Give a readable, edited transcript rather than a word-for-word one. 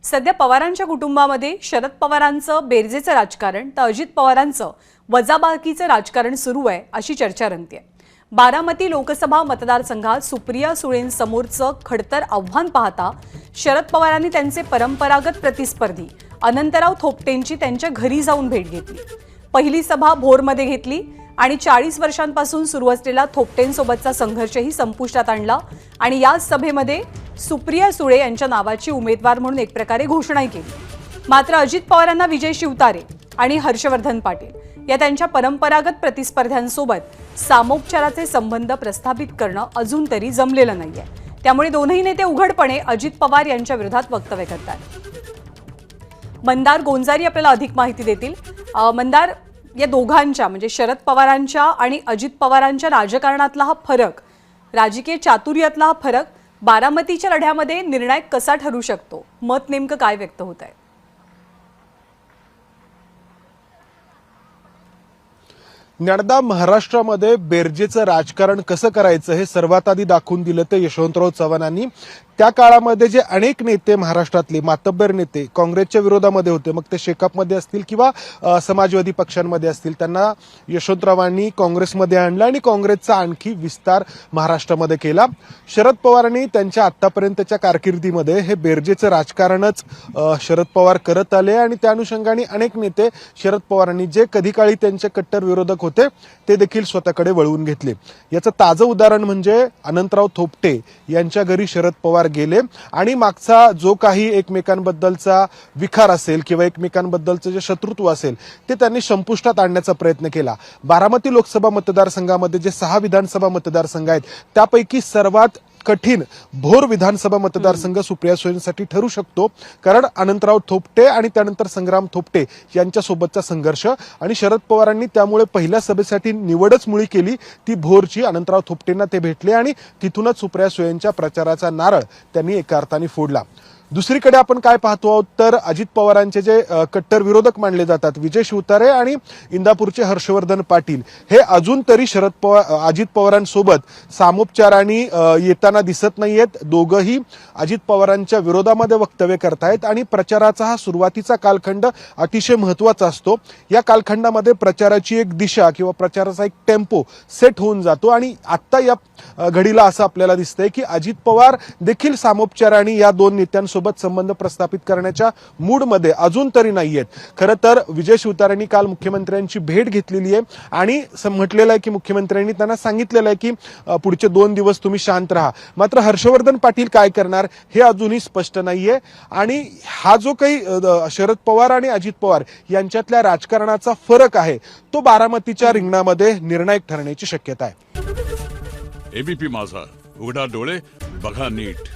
सध्या पवारांच्या कुटुंबामध्ये शरद पवारांचं बेरजेचं राजकारण तर अजित पवारांचं वजाबाकीचं राजकारण सुरू आहे अशी चर्चा रंगतेय। बारामती लोकसभा मतदारसंघात सुप्रिया सुळेंसमोरचं खडतर आव्हान पाहता शरद पवारांनी त्यांचे परंपरागत प्रतिस्पर्धी अनंतराव थोपटेंची त्यांच्या घरी जाऊन भेट घेतली। पहिली सभा भोरमध्ये घेतली आणि 40 वर्षांपासून सुरू असलेला थोपटेंसोबतचा संघर्षही संपुष्टात आणला आणि या सभेमध्ये सुप्रिया सुळे यांच्या नावाची उमेदवार म्हणून एक प्रकारे घोषणाही केली। मात्र अजित पवारांना विजय शिवतारे आणि हर्षवर्धन पाटील या त्यांच्या परंपरागत प्रतिस्पर्ध्यांसोबत सामोपचाराचे संबंध प्रस्थापित करणं अजून तरी जमलेलं नाहीये। त्यामुळे दोनही नेते उघडपणे अजित पवार यांच्या विरोधात वक्तव्य करतात। मंदार गोंजारी आपल्याला अधिक माहिती देतील। मंदार, या दोघांच्या म्हणजे शरद पवारांच्या आणि अजित पवारांच्या राजकारणातला हा फरक, राजकीय चातुर्यातला हा फरक बारामतीच्या लढ्यामध्ये निर्णायक कसा ठरू शकतो? मत नेमकं काय व्यक्त होत आहे? ज्ञानदा, महाराष्ट्रामध्ये बेरजेचं राजकारण कसं करायचं हे सर्वात आधी दाखवून दिलं ते यशवंतराव चव्हाणांनी। त्या काळामध्ये जे अनेक नेते महाराष्ट्रातले मातब्बर नेते काँग्रेसच्या विरोधामध्ये होते, मग ते शेकापमध्ये असतील किंवा समाजवादी पक्षांमध्ये असतील, त्यांना यशवंतरावांनी काँग्रेसमध्ये आणलं आणि काँग्रेसचा आणखी विस्तार महाराष्ट्रामध्ये केला। शरद पवारांनी त्यांच्या आतापर्यंतच्या कारकिर्दीमध्ये हे बेरजेचं राजकारणच शरद पवार करत आले आणि त्या अनुषंगाने अनेक नेते शरद पवारांनी जे कधी काळी त्यांचे कट्टर विरोधक होते ते देखील स्वतःकडे वळवून घेतले। याचं ताजं उदाहरण म्हणजे अनंतराव थोपटे यांच्या घरी शरद पवार गेले आणि मागचा जो काही एकमेकांबद्दलचा विखार असेल किंवा एकमेकांबद्दलचं जे शत्रुत्व असेल ते त्यांनी संपुष्टात आणण्याचा प्रयत्न केला। बारामती लोकसभा मतदारसंघामध्ये जे 6 विधानसभा मतदारसंघ आहेत त्यापैकी सर्वात कठीण भोर विधानसभा मतदारसंघ सुप्रिया सुळेंसाठी ठरू शकतो, कारण अनंतराव थोपटे आणि त्यानंतर संग्राम थोपटे यांच्यासोबतचा संघर्ष आणि शरद पवारांनी त्यामुळे पहिल्या सभेसाठी निवडच मुळी केली ती भोरची। अनंतराव थोपटेंना ते भेटले आणि तिथूनच सुप्रिया सुळेंच्या प्रचाराचा नारळ त्यांनी एका अर्थाने फोडला। दुसरीकडे आपण काय पाहतो आहोत तर अजित पवारांचे जे कट्टर विरोधक मानले जातात विजय शिवतारे आणि इंदापूरचे हर्षवर्धन पाटील हे अजून तरी अजित पवारांसोबत सामोपचाराने येताना दिसत नाहीयेत। दोघंही अजित पवारांच्या विरोधामध्ये वक्तव्य करतायत आणि प्रचाराचा हा सुरुवातीचा कालखंड अतिशय महत्त्वाचा असतो। या कालखंडामध्ये प्रचाराची एक दिशा किंवा प्रचाराचा एक टेम्पो सेट होऊन जातो आणि आता या घडीला असं आपल्याला दिसतंय की अजित पवार देखील सामोपचाराने या दोन नेत्यांसोबत संबंध प्रस्थापित करण्याच्या मूडमध्ये अजून तरी नाहीयेत। खरं तर विजय शिवतारेंनी काल मुख्यमंत्र्यांची भेट घेतलेली आहे आणि म्हटलेलं आहे की मुख्यमंत्र्यांनी त्यांना सांगितलेलं आहे की पुढचे 2 दिवस तुम्ही शांत राहा। मात्र हर्षवर्धन पाटील काय करणार हे अजूनही स्पष्ट नाहीये आणि हा जो काही शरद पवार आणि अजित पवार यांच्यातल्या राजकारणाचा फरक आहे तो बारामतीच्या रिंगणामध्ये निर्णायक ठरण्याची शक्यता आहे। एबीपी माझा, उघडा डोळे बघा नीट।